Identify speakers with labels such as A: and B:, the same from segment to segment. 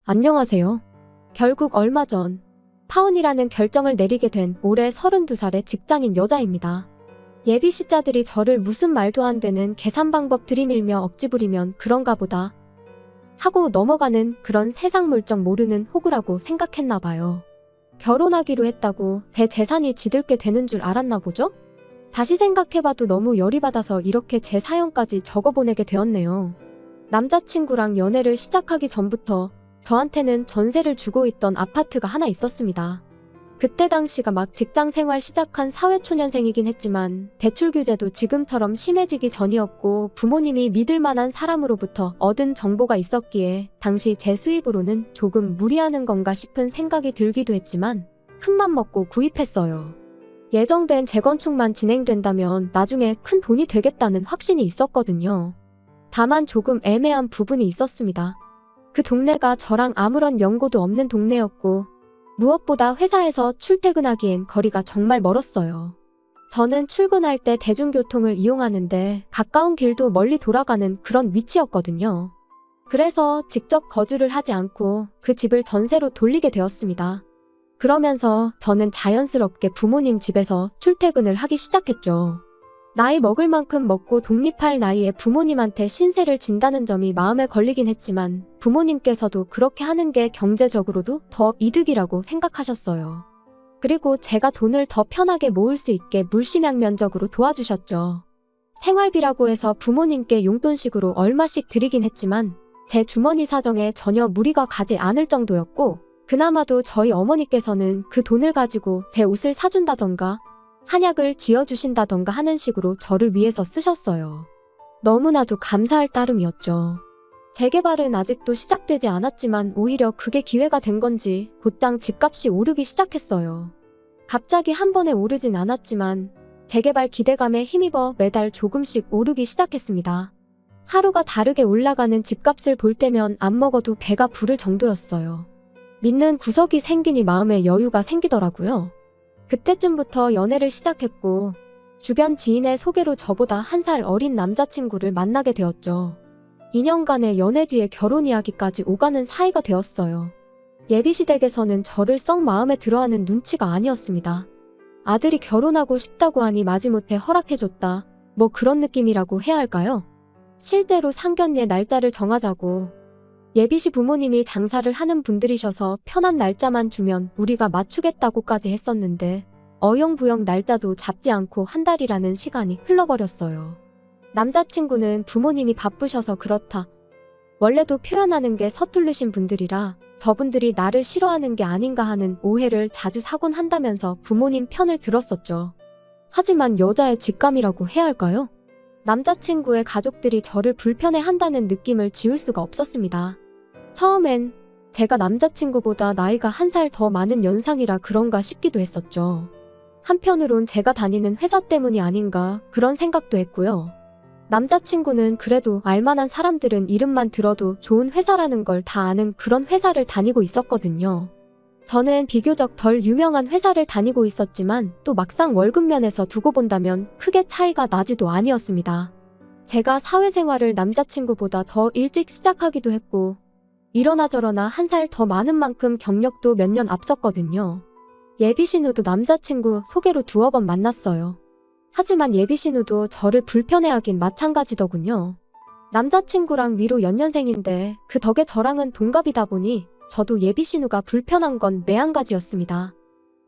A: 안녕하세요. 결국 얼마 전 파혼이라는 결정을 내리게 된 올해 32살의 직장인 여자입니다. 예비시자들이 저를 무슨 말도 안 되는 계산 방법 들이밀며 억지 부리면 그런가 보다 하고 넘어가는 그런 세상 물정 모르는 호구라고 생각했나 봐요. 결혼하기로 했다고 제 재산이 지들게 되는 줄 알았나 보죠? 다시 생각해봐도 너무 열이 받아서 이렇게 제 사연까지 적어보내게 되었네요. 남자친구랑 연애를 시작하기 전부터 저한테는 전세를 주고 있던 아파트가 하나 있었습니다. 그때 당시가 막 직장 생활 시작한 사회초년생이긴 했지만 대출 규제도 지금처럼 심해지기 전이었고 부모님이 믿을 만한 사람으로부터 얻은 정보가 있었기에 당시 제 수입으로는 조금 무리하는 건가 싶은 생각이 들기도 했지만 큰맘 먹고 구입했어요. 예정된 재건축만 진행된다면 나중에 큰 돈이 되겠다는 확신이 있었거든요. 다만 조금 애매한 부분이 있었습니다. 그 동네가 저랑 아무런 연고도 없는 동네였고 무엇보다 회사에서 출퇴근하기엔 거리가 정말 멀었어요. 저는 출근할 때 대중교통을 이용하는데 가까운 길도 멀리 돌아가는 그런 위치였거든요. 그래서 직접 거주를 하지 않고 그 집을 전세로 돌리게 되었습니다. 그러면서 저는 자연스럽게 부모님 집에서 출퇴근을 하기 시작했죠. 나이 먹을 만큼 먹고 독립할 나이에 부모님한테 신세를 진다는 점이 마음에 걸리긴 했지만 부모님께서도 그렇게 하는 게 경제적으로도 더 이득이라고 생각하셨어요. 그리고 제가 돈을 더 편하게 모을 수 있게 물심양면적으로 도와주셨죠. 생활비라고 해서 부모님께 용돈식으로 얼마씩 드리긴 했지만 제 주머니 사정에 전혀 무리가 가지 않을 정도였고 그나마도 저희 어머니께서는 그 돈을 가지고 제 옷을 사준다던가 한약을 지어주신다던가 하는 식으로 저를 위해서 쓰셨어요. 너무나도 감사할 따름이었죠. 재개발은 아직도 시작되지 않았지만 오히려 그게 기회가 된 건지 곧장 집값이 오르기 시작했어요. 갑자기 한 번에 오르진 않았지만 재개발 기대감에 힘입어 매달 조금씩 오르기 시작했습니다. 하루가 다르게 올라가는 집값을 볼 때면 안 먹어도 배가 부를 정도였어요. 믿는 구석이 생기니 마음에 여유가 생기더라고요. 그때쯤부터 연애를 시작했고 주변 지인의 소개로 저보다 1살 어린 남자친구를 만나게 되었죠. 2년간의 연애 뒤에 결혼 이야기까지 오가는 사이가 되었어요. 예비시댁에서는 저를 썩 마음에 들어하는 눈치가 아니었습니다. 아들이 결혼하고 싶다고 하니 마지못해 허락해줬다. 뭐 그런 느낌이라고 해야 할까요? 실제로 상견례 날짜를 정하자고 예비시 부모님이 장사를 하는 분들이셔서 편한 날짜만 주면 우리가 맞추겠다고까지 했었는데 어영부영 날짜도 잡지 않고 한 달이라는 시간이 흘러버렸어요. 남자친구는 부모님이 바쁘셔서 그렇다. 원래도 표현하는 게 서툴르신 분들이라 저분들이 나를 싫어하는 게 아닌가 하는 오해를 자주 사곤 한다면서 부모님 편을 들었었죠. 하지만 여자의 직감이라고 해야 할까요? 남자친구의 가족들이 저를 불편해한다는 느낌을 지울 수가 없었습니다. 처음엔 제가 남자친구보다 나이가 1살 더 많은 연상이라 그런가 싶기도 했었죠. 한편으론 제가 다니는 회사 때문이 아닌가 그런 생각도 했고요. 남자친구는 그래도 알만한 사람들은 이름만 들어도 좋은 회사라는 걸 다 아는 그런 회사를 다니고 있었거든요. 저는 비교적 덜 유명한 회사를 다니고 있었지만 또 막상 월급 면에서 두고 본다면 크게 차이가 나지도 아니었습니다. 제가 사회생활을 남자친구보다 더 일찍 시작하기도 했고 이러나 저러나 1살 더 많은 만큼 경력도 몇 년 앞섰거든요. 예비신우도 남자친구 소개로 2번 만났어요. 하지만 예비신우도 저를 불편해하긴 마찬가지더군요. 남자친구랑 위로 연년생인데 그 덕에 저랑은 동갑이다 보니 저도 예비신우가 불편한 건 매한가지였습니다.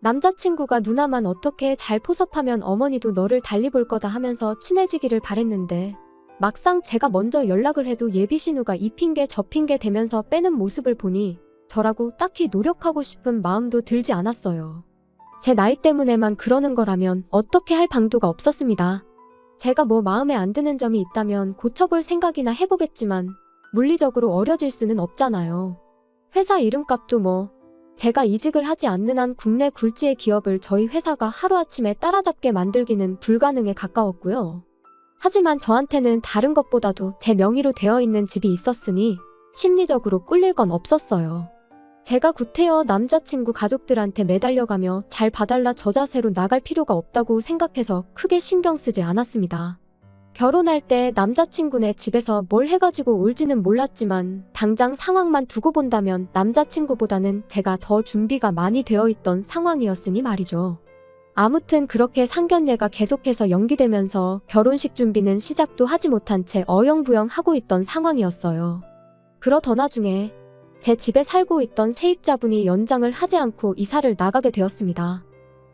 A: 남자친구가 누나만 어떻게 잘 포섭하면 어머니도 너를 달리 볼 거다 하면서 친해지기를 바랬는데 막상 제가 먼저 연락을 해도 예비신우가 이 핑계 저 핑계 대면서 빼는 모습을 보니 저라고 딱히 노력하고 싶은 마음도 들지 않았어요. 제 나이 때문에만 그러는 거라면 어떻게 할 방도가 없었습니다. 제가 뭐 마음에 안 드는 점이 있다면 고쳐볼 생각이나 해보겠지만 물리적으로 어려질 수는 없잖아요. 회사 이름값도 뭐 제가 이직을 하지 않는 한 국내 굴지의 기업을 저희 회사가 하루아침에 따라잡게 만들기는 불가능에 가까웠고요. 하지만 저한테는 다른 것보다도 제 명의로 되어 있는 집이 있었으니 심리적으로 꿀릴 건 없었어요. 제가 구태여 남자친구 가족들한테 매달려가며 잘 봐달라 저 자세로 나갈 필요가 없다고 생각해서 크게 신경 쓰지 않았습니다. 결혼할 때 남자친구네 집에서 뭘 해가지고 올지는 몰랐지만 당장 상황만 두고 본다면 남자친구보다는 제가 더 준비가 많이 되어 있던 상황이었으니 말이죠. 아무튼 그렇게 상견례가 계속해서 연기되면서 결혼식 준비는 시작도 하지 못한 채 어영부영 하고 있던 상황이었어요. 그러던 와중에 제 집에 살고 있던 세입자분이 연장을 하지 않고 이사를 나가게 되었습니다.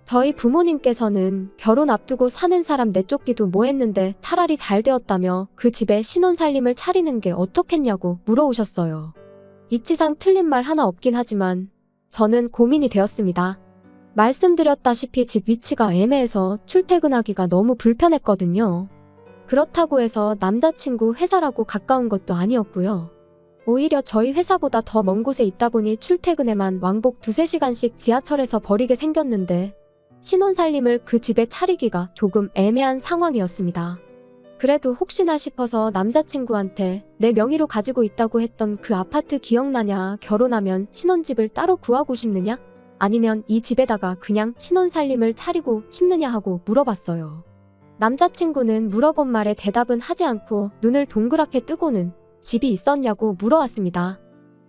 A: 저희 부모님께서는 결혼 앞두고 사는 사람 내쫓기도 뭐했는데 차라리 잘 되었다며 그 집에 신혼살림을 차리는 게 어떻겠냐고 물어오셨어요. 이치상 틀린 말 하나 없긴 하지만 저는 고민이 되었습니다. 말씀드렸다시피 집 위치가 애매해서 출퇴근하기가 너무 불편했거든요. 그렇다고 해서 남자친구 회사라고 가까운 것도 아니었고요. 오히려 저희 회사보다 더 먼 곳에 있다 보니 출퇴근에만 왕복 2-3시간씩 지하철에서 버리게 생겼는데 신혼살림을 그 집에 차리기가 조금 애매한 상황이었습니다. 그래도 혹시나 싶어서 남자친구한테 내 명의로 가지고 있다고 했던 그 아파트 기억나냐? 결혼하면 신혼집을 따로 구하고 싶느냐? 아니면 이 집에다가 그냥 신혼살림을 차리고 싶느냐 하고 물어봤어요. 남자친구는 물어본 말에 대답은 하지 않고 눈을 동그랗게 뜨고는 집이 있었냐고 물어왔습니다.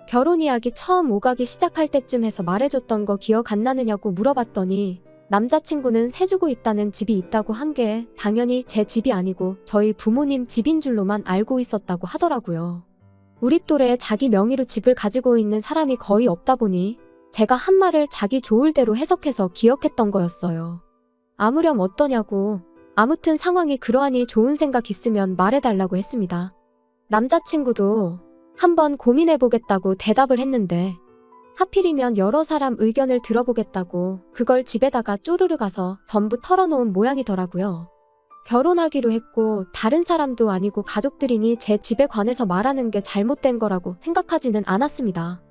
A: 결혼 이야기 처음 오가기 시작할 때쯤 해서 말해줬던 거 기억 안 나느냐고 물어봤더니 남자친구는 세주고 있다는 집이 있다고 한 게 당연히 제 집이 아니고 저희 부모님 집인 줄로만 알고 있었다고 하더라고요. 우리 또래에 자기 명의로 집을 가지고 있는 사람이 거의 없다 보니 제가 한 말을 자기 좋을 대로 해석해서 기억했던 거였어요. 아무렴 어떠냐고, 아무튼 상황이 그러하니 좋은 생각 있으면 말해달라고 했습니다. 남자친구도 한번 고민해보겠다고 대답을 했는데 하필이면 여러 사람 의견을 들어보겠다고 그걸 집에다가 쪼르르 가서 전부 털어놓은 모양이더라고요. 결혼하기로 했고 다른 사람도 아니고 가족들이니 제 집에 관해서 말하는 게 잘못된 거라고 생각하지는 않았습니다.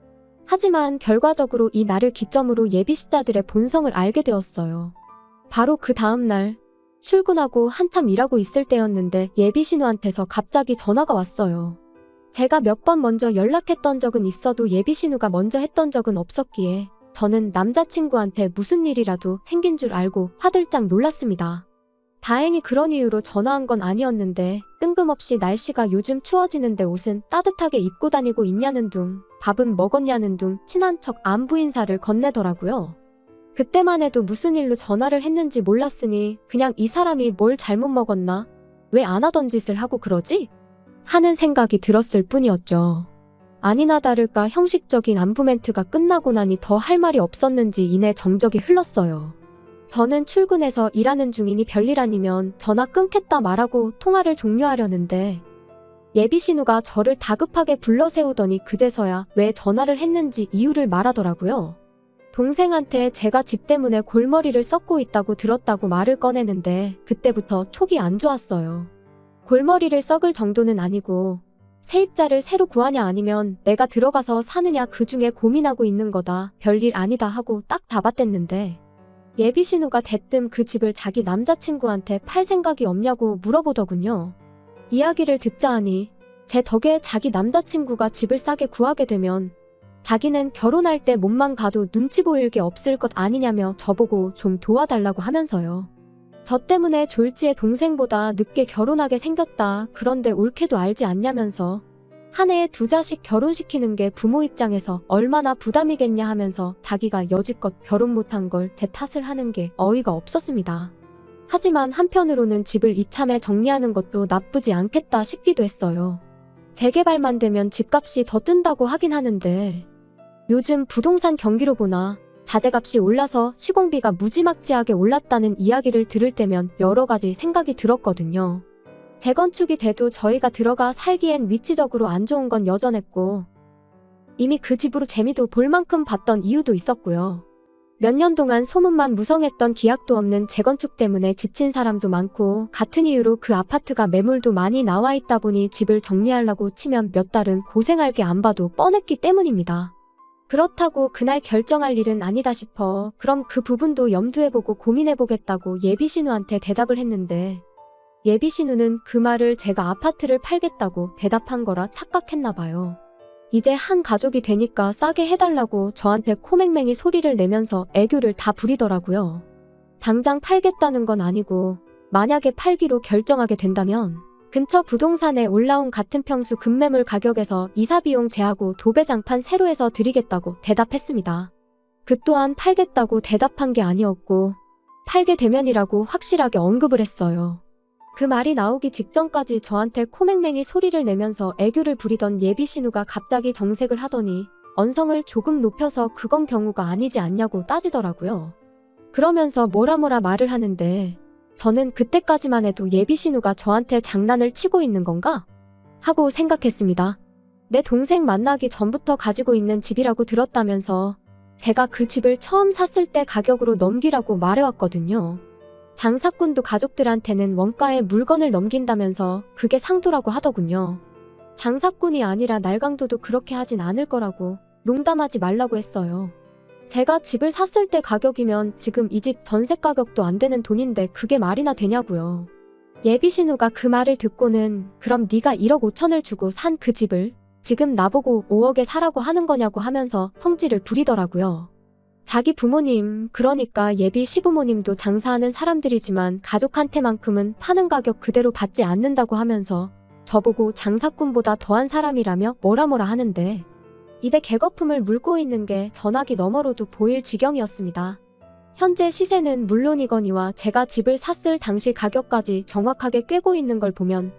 A: 하지만 결과적으로 이 날을 기점으로 예비시자들의 본성을 알게 되었어요. 바로 그 다음날 출근하고 한참 일하고 있을 때였는데 예비신우한테서 갑자기 전화가 왔어요. 제가 몇 번 먼저 연락했던 적은 있어도 예비신우가 먼저 했던 적은 없었기에 저는 남자친구한테 무슨 일이라도 생긴 줄 알고 화들짝 놀랐습니다. 다행히 그런 이유로 전화한 건 아니었는데 뜬금없이 날씨가 요즘 추워지는데 옷은 따뜻하게 입고 다니고 있냐는 둥, 밥은 먹었냐는 둥 친한 척 안부 인사를 건네더라고요. 그때만 해도 무슨 일로 전화를 했는지 몰랐으니 그냥 이 사람이 뭘 잘못 먹었나? 왜 안 하던 짓을 하고 그러지? 하는 생각이 들었을 뿐이었죠. 아니나 다를까 형식적인 안부 멘트가 끝나고 나니 더 할 말이 없었는지 이내 정적이 흘렀어요. 저는 출근해서 일하는 중이니 별일 아니면 전화 끊겠다 말하고 통화를 종료하려는데 예비신우가 저를 다급하게 불러 세우더니 그제서야 왜 전화를 했는지 이유를 말하더라고요. 동생한테 제가 집 때문에 골머리를 썩고 있다고 들었다고 말을 꺼내는데 그때부터 촉이 안 좋았어요. 골머리를 썩을 정도는 아니고 세입자를 새로 구하냐 아니면 내가 들어가서 사느냐 그중에 고민하고 있는 거다. 별일 아니다 하고 딱 잡아댔는데 예비신우가 대뜸 그 집을 자기 남자친구한테 팔 생각이 없냐고 물어보더군요. 이야기를 듣자 하니 제 덕에 자기 남자친구가 집을 싸게 구하게 되면 자기는 결혼할 때 몸만 가도 눈치 보일 게 없을 것 아니냐며 저보고 좀 도와달라고 하면서요. 저 때문에 졸지에 동생보다 늦게 결혼하게 생겼다. 그런데 옳게도 알지 않냐면서 한 해에 2자식 결혼시키는 게 부모 입장에서 얼마나 부담이겠냐 하면서 자기가 여지껏 결혼 못한 걸 제 탓을 하는 게 어이가 없었습니다. 하지만 한편으로는 집을 이참에 정리하는 것도 나쁘지 않겠다 싶기도 했어요. 재개발만 되면 집값이 더 뜬다고 하긴 하는데 요즘 부동산 경기로 보나 자재값이 올라서 시공비가 무지막지하게 올랐다는 이야기를 들을 때면 여러 가지 생각이 들었거든요. 재건축이 돼도 저희가 들어가 살기엔 위치적으로 안 좋은 건 여전했고 이미 그 집으로 재미도 볼 만큼 봤던 이유도 있었고요. 몇 년 동안 소문만 무성했던 기약도 없는 재건축 때문에 지친 사람도 많고 같은 이유로 그 아파트가 매물도 많이 나와 있다 보니 집을 정리하려고 치면 몇 달은 고생할 게 안 봐도 뻔했기 때문입니다. 그렇다고 그날 결정할 일은 아니다 싶어 그럼 그 부분도 염두해보고 고민해보겠다고 예비신우한테 대답을 했는데 예비신우는 그 말을 제가 아파트를 팔겠다고 대답한 거라 착각했나 봐요. 이제 한 가족이 되니까 싸게 해달라고 저한테 코맹맹이 소리를 내면서 애교를 다 부리더라고요. 당장 팔겠다는 건 아니고 만약에 팔기로 결정하게 된다면 근처 부동산에 올라온 같은 평수 급매물 가격에서 이사비용 제하고 도배장판 새로 해서 드리겠다고 대답했습니다. 그 또한 팔겠다고 대답한 게 아니었고 팔게 되면이라고 확실하게 언급을 했어요. 그 말이 나오기 직전까지 저한테 코맹맹이 소리를 내면서 애교를 부리던 예비 신우가 갑자기 정색을 하더니 언성을 조금 높여서 그건 경우가 아니지 않냐고 따지더라고요. 그러면서 뭐라 말을 하는데 저는 그때까지만 해도 예비 신우가 저한테 장난을 치고 있는 건가? 하고 생각했습니다. 내 동생 만나기 전부터 가지고 있는 집이라고 들었다면서 제가 그 집을 처음 샀을 때 가격으로 넘기라고 말해왔거든요. 장사꾼도 가족들한테는 원가에 물건을 넘긴다면서 그게 상도라고 하더군요. 장사꾼이 아니라 날강도도 그렇게 하진 않을 거라고 농담하지 말라고 했어요. 제가 집을 샀을 때 가격이면 지금 이 집 전세 가격도 안 되는 돈인데 그게 말이나 되냐고요. 예비 신우가 그 말을 듣고는 그럼 네가 1억 5천을 주고 산 그 집을 지금 나보고 5억에 사라고 하는 거냐고 하면서 성질을 부리더라고요. 자기 부모님, 그러니까 예비 시부모님도 장사하는 사람들이지만 가족한테만큼은 파는 가격 그대로 받지 않는다고 하면서 저보고 장사꾼보다 더한 사람이라며 뭐라 하는데 입에 개거품을 물고 있는 게 전화기 너머로도 보일 지경이었습니다. 현재 시세는 물론이거니와 제가 집을 샀을 당시 가격까지 정확하게 꿰고 있는 걸 보면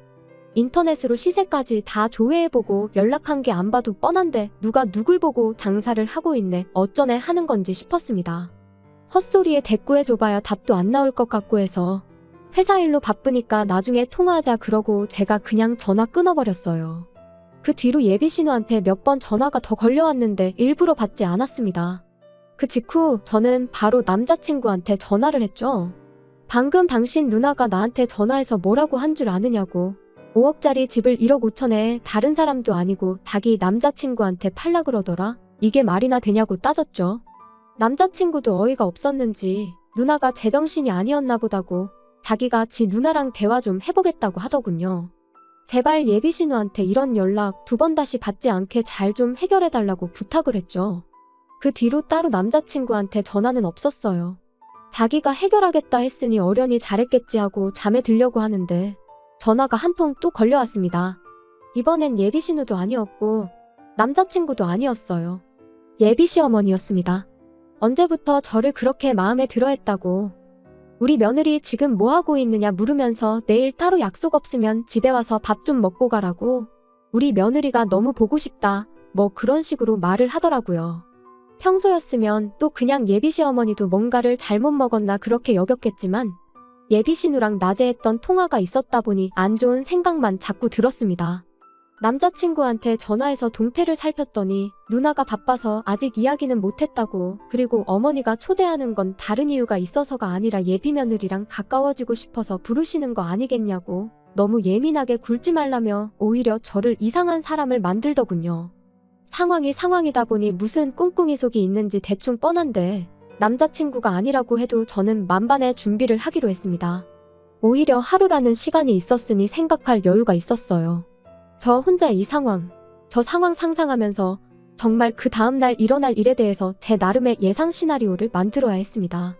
A: 인터넷으로 시세까지 다 조회해보고 연락한 게 안 봐도 뻔한데 누가 누굴 보고 장사를 하고 있네 어쩌네 하는 건지 싶었습니다. 헛소리에 대꾸해줘봐야 답도 안 나올 것 같고 해서 회사 일로 바쁘니까 나중에 통화하자 그러고 제가 그냥 전화 끊어버렸어요. 그 뒤로 예비 신우한테 몇 번 전화가 더 걸려왔는데 일부러 받지 않았습니다. 그 직후 저는 바로 남자친구한테 전화를 했죠. 방금 당신 누나가 나한테 전화해서 뭐라고 한 줄 아느냐고. 5억짜리 집을 1억 5천에 다른 사람도 아니고 자기 남자친구한테 팔라 그러더라. 이게 말이나 되냐고 따졌죠. 남자친구도 어이가 없었는지 누나가 제정신이 아니었나 보다고 자기가 지 누나랑 대화 좀 해보겠다고 하더군요. 제발 예비 신우한테 이런 연락 2번 다시 받지 않게 잘 좀 해결해달라고 부탁을 했죠. 그 뒤로 따로 남자친구한테 전화는 없었어요. 자기가 해결하겠다 했으니 어련히 잘했겠지 하고 잠에 들려고 하는데 전화가 한 통 또 걸려왔습니다. 이번엔 예비 신우도 아니었고 남자친구도 아니었어요. 예비 시어머니였습니다. 언제부터 저를 그렇게 마음에 들어 했다고. 우리 며느리 지금 뭐하고 있느냐 물으면서 내일 따로 약속 없으면 집에 와서 밥 좀 먹고 가라고. 우리 며느리가 너무 보고 싶다. 뭐 그런 식으로 말을 하더라고요. 평소였으면 또 그냥 예비 시어머니도 뭔가를 잘못 먹었나 그렇게 여겼겠지만 예비 신우랑 낮에 했던 통화가 있었다 보니 안 좋은 생각만 자꾸 들었습니다. 남자친구한테 전화해서 동태를 살폈더니 누나가 바빠서 아직 이야기는 못했다고, 그리고 어머니가 초대하는 건 다른 이유가 있어서가 아니라 예비 며느리랑 가까워지고 싶어서 부르시는 거 아니겠냐고 너무 예민하게 굴지 말라며 오히려 저를 이상한 사람을 만들더군요. 상황이 상황이다 보니 무슨 꿍꿍이 속이 있는지 대충 뻔한데 남자친구가 아니라고 해도 저는 만반의 준비를 하기로 했습니다. 오히려 하루라는 시간이 있었으니 생각할 여유가 있었어요. 저 혼자 저 상황 상상하면서 정말 그 다음날 일어날 일에 대해서 제 나름의 예상 시나리오를 만들어야 했습니다.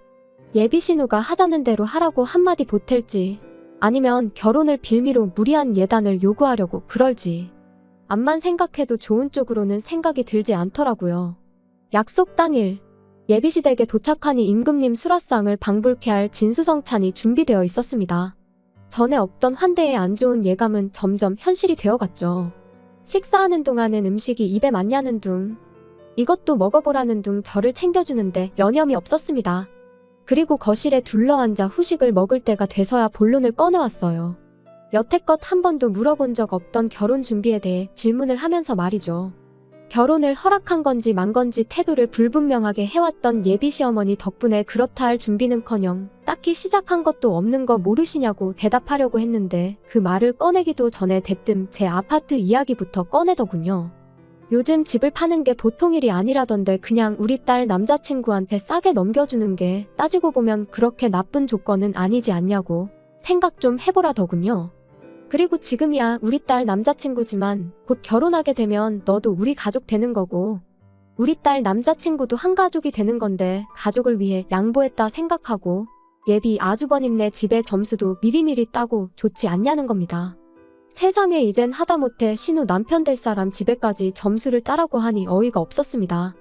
A: 예비 신우가 하자는 대로 하라고 한마디 보탤지 아니면 결혼을 빌미로 무리한 예단을 요구하려고 그럴지 암만 생각해도 좋은 쪽으로는 생각이 들지 않더라고요. 약속 당일 예비시댁에 도착하니 임금님 수라상을 방불케 할 진수성찬이 준비되어 있었습니다. 전에 없던 환대의 안 좋은 예감은 점점 현실이 되어갔죠. 식사하는 동안은 음식이 입에 맞냐는 둥, 이것도 먹어보라는 둥 저를 챙겨주는데 여념이 없었습니다. 그리고 거실에 둘러앉아 후식을 먹을 때가 돼서야 본론을 꺼내왔어요. 여태껏 한 번도 물어본 적 없던 결혼 준비에 대해 질문을 하면서 말이죠. 결혼을 허락한 건지 만 건지 태도를 불분명하게 해왔던 예비 시어머니 덕분에 그렇다 할 준비는커녕 딱히 시작한 것도 없는 거 모르시냐고 대답하려고 했는데 그 말을 꺼내기도 전에 대뜸 제 아파트 이야기부터 꺼내더군요. 요즘 집을 파는 게 보통 일이 아니라던데 그냥 우리 딸 남자친구한테 싸게 넘겨주는 게 따지고 보면 그렇게 나쁜 조건은 아니지 않냐고 생각 좀 해보라더군요. 그리고 지금이야 우리 딸 남자친구지만 곧 결혼하게 되면 너도 우리 가족 되는 거고 우리 딸 남자친구도 한 가족이 되는 건데 가족을 위해 양보했다 생각하고 예비 아주버님네 집의 점수도 미리미리 따고 좋지 않냐는 겁니다. 세상에 이젠 하다못해 신우 남편 될 사람 집에까지 점수를 따라고 하니 어이가 없었습니다.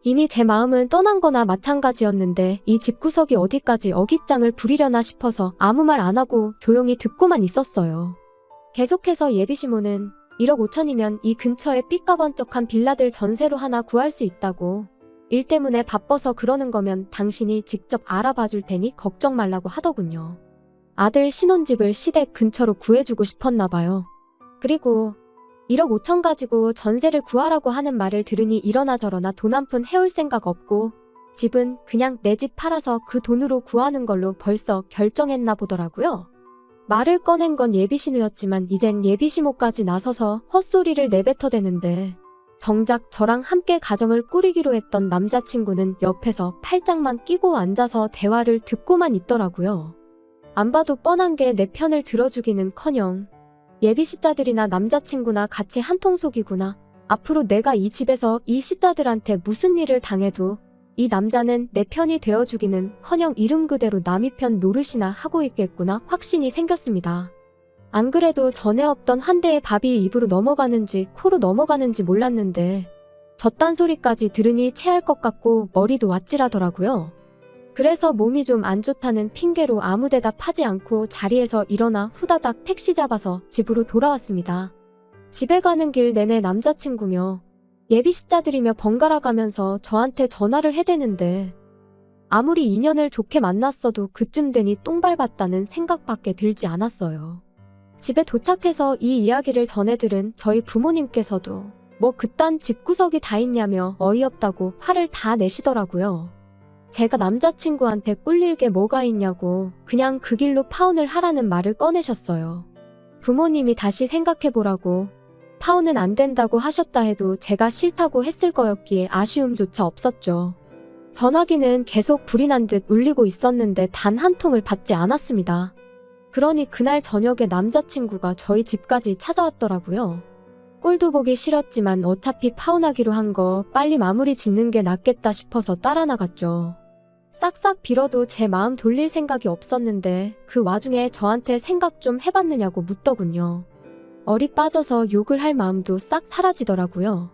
A: 이미 제 마음은 떠난 거나 마찬가지였는데 이 집구석이 어디까지 어깃장을 부리려나 싶어서 아무 말 안 하고 조용히 듣고만 있었어요. 계속해서 예비시모는 1억 5천이면 이 근처에 삐까번쩍한 빌라들 전세로 하나 구할 수 있다고, 일 때문에 바빠서 그러는 거면 당신이 직접 알아봐 줄 테니 걱정 말라고 하더군요. 아들 신혼집을 시댁 근처로 구해주고 싶었나 봐요. 그리고 1억 5천 가지고 전세를 구하라고 하는 말을 들으니 이러나 저러나 돈 한 푼 해올 생각 없고 집은 그냥 내 집 팔아서 그 돈으로 구하는 걸로 벌써 결정했나 보더라고요. 말을 꺼낸 건 예비신우였지만 이젠 예비시모까지 나서서 헛소리를 내뱉어대는데, 정작 저랑 함께 가정을 꾸리기로 했던 남자친구는 옆에서 팔짱만 끼고 앉아서 대화를 듣고만 있더라고요. 안 봐도 뻔한 게 내 편을 들어주기는커녕 예비시자들이나 남자친구나 같이 한통속이구나. 앞으로 내가 이 집에서 이 시자들한테 무슨 일을 당해도 이 남자는 내 편이 되어주기는커녕 이름 그대로 남의 편 노릇이나 하고 있겠구나 확신이 생겼습니다. 안 그래도 전에 없던 환대의 밥이 입으로 넘어가는지 코로 넘어가는지 몰랐는데 저딴 소리까지 들으니 체할 것 같고 머리도 아찔하더라고요. 그래서 몸이 좀 안 좋다는 핑계로 아무 대답하지 않고 자리에서 일어나 후다닥 택시 잡아서 집으로 돌아왔습니다. 집에 가는 길 내내 남자친구며 예비시자들이며 번갈아 가면서 저한테 전화를 해대는데, 아무리 인연을 좋게 만났어도 그쯤 되니 똥 밟았다는 생각밖에 들지 않았어요. 집에 도착해서 이 이야기를 전해들은 저희 부모님께서도 뭐 그딴 집구석이 다 있냐며 어이없다고 화를 다 내시더라고요. 제가 남자친구한테 꿀릴 게 뭐가 있냐고 그냥 그 길로 파혼을 하라는 말을 꺼내셨어요. 부모님이 다시 생각해보라고, 파혼은 안 된다고 하셨다 해도 제가 싫다고 했을 거였기에 아쉬움조차 없었죠. 전화기는 계속 불이 난 듯 울리고 있었는데 단 한 통을 받지 않았습니다. 그러니 그날 저녁에 남자친구가 저희 집까지 찾아왔더라고요. 꼴도 보기 싫었지만 어차피 파혼하기로 한 거 빨리 마무리 짓는 게 낫겠다 싶어서 따라 나갔죠. 싹싹 빌어도 제 마음 돌릴 생각이 없었는데 그 와중에 저한테 생각 좀 해봤느냐고 묻더군요. 얼이 빠져서 욕을 할 마음도 싹 사라지더라고요.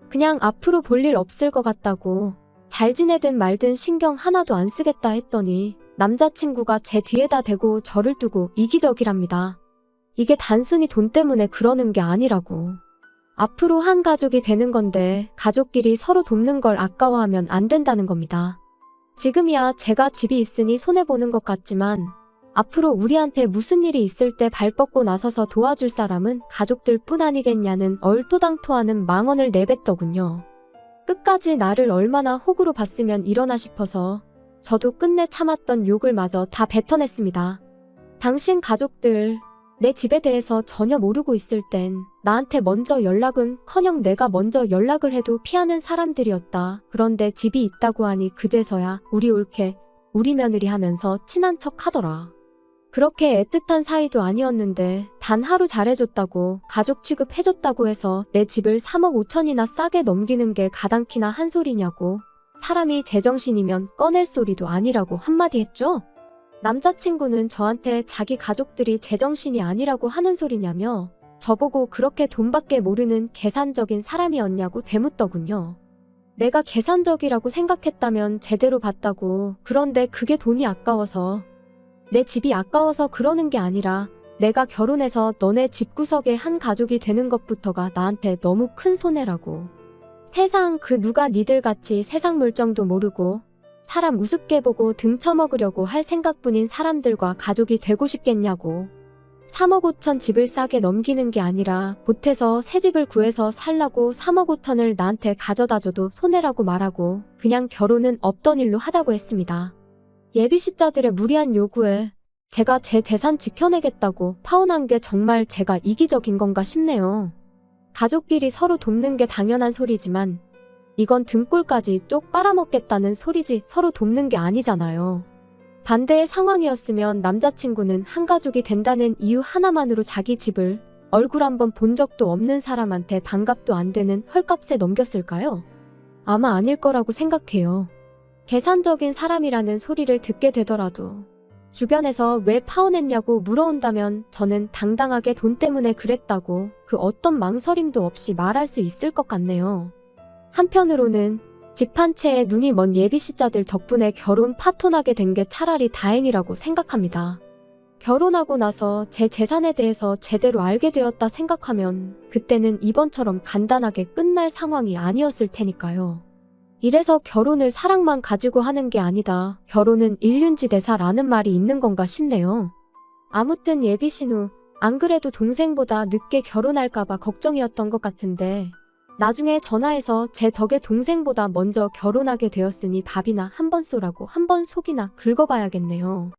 A: 그냥 앞으로 볼 일 없을 것 같다고, 잘 지내든 말든 신경 하나도 안 쓰겠다 했더니 남자친구가 제 뒤에다 대고 저를 두고 이기적이랍니다. 이게 단순히 돈 때문에 그러는 게 아니라고. 앞으로 한 가족이 되는 건데 가족끼리 서로 돕는 걸 아까워하면 안 된다는 겁니다. 지금이야 제가 집이 있으니 손해보는 것 같지만 앞으로 우리한테 무슨 일이 있을 때 발 뻗고 나서서 도와줄 사람은 가족들 뿐 아니겠냐는 얼토당토하는 망언을 내뱉더군요. 끝까지 나를 얼마나 호구로 봤으면 이러나 싶어서 저도 끝내 참았던 욕을 마저 다 뱉어냈습니다. 당신 가족들, 내 집에 대해서 전혀 모르고 있을 땐 나한테 먼저 연락은커녕 내가 먼저 연락을 해도 피하는 사람들이었다. 그런데 집이 있다고 하니 그제서야 우리 올케, 우리 며느리 하면서 친한 척 하더라. 그렇게 애틋한 사이도 아니었는데 단 하루 잘해줬다고, 가족 취급해줬다고 해서 내 집을 3억 5천이나 싸게 넘기는 게 가당키나 한 소리냐고. 사람이 제정신이면 꺼낼 소리도 아니라고 한마디 했죠. 남자친구는 저한테 자기 가족들이 제정신이 아니라고 하는 소리냐며 저보고 그렇게 돈밖에 모르는 계산적인 사람이었냐고 되묻더군요. 내가 계산적이라고 생각했다면 제대로 봤다고. 그런데 그게 돈이 아까워서, 내 집이 아까워서 그러는 게 아니라 내가 결혼해서 너네 집구석의 한 가족이 되는 것부터가 나한테 너무 큰 손해라고. 세상 그 누가 니들같이 세상 물정도 모르고 사람 우습게 보고 등쳐먹으려고 할 생각뿐인 사람들과 가족이 되고 싶겠냐고. 3억 5천 집을 싸게 넘기는 게 아니라 보태서 새 집을 구해서 살라고 3억 5천을 나한테 가져다줘도 손해라고 말하고 그냥 결혼은 없던 일로 하자고 했습니다. 예비시자들의 무리한 요구에 제가 제 재산 지켜내겠다고 파혼한 게 정말 제가 이기적인 건가 싶네요. 가족끼리 서로 돕는 게 당연한 소리지만 이건 등골까지 쪽 빨아먹겠다는 소리지 서로 돕는 게 아니잖아요. 반대의 상황이었으면 남자친구는 한 가족이 된다는 이유 하나만으로 자기 집을 얼굴 한번 본 적도 없는 사람한테 반갑도 안 되는 헐값에 넘겼을까요? 아마 아닐 거라고 생각해요. 계산적인 사람이라는 소리를 듣게 되더라도 주변에서 왜 파혼했냐고 물어온다면 저는 당당하게 돈 때문에 그랬다고 그 어떤 망설임도 없이 말할 수 있을 것 같네요. 한편으로는 집 한 채에 눈이 먼 예비시자들 덕분에 결혼 파혼하게 된 게 차라리 다행이라고 생각합니다. 결혼하고 나서 제 재산에 대해서 제대로 알게 되었다 생각하면 그때는 이번처럼 간단하게 끝날 상황이 아니었을 테니까요. 이래서 결혼을 사랑만 가지고 하는 게 아니다. 결혼은 일륜지대사라는 말이 있는 건가 싶네요. 아무튼 예비 신우, 안 그래도 동생보다 늦게 결혼할까봐 걱정이었던 것 같은데 나중에 전화해서 제 덕에 동생보다 먼저 결혼하게 되었으니 밥이나 한 번 쏘라고 한 번 속이나 긁어봐야겠네요.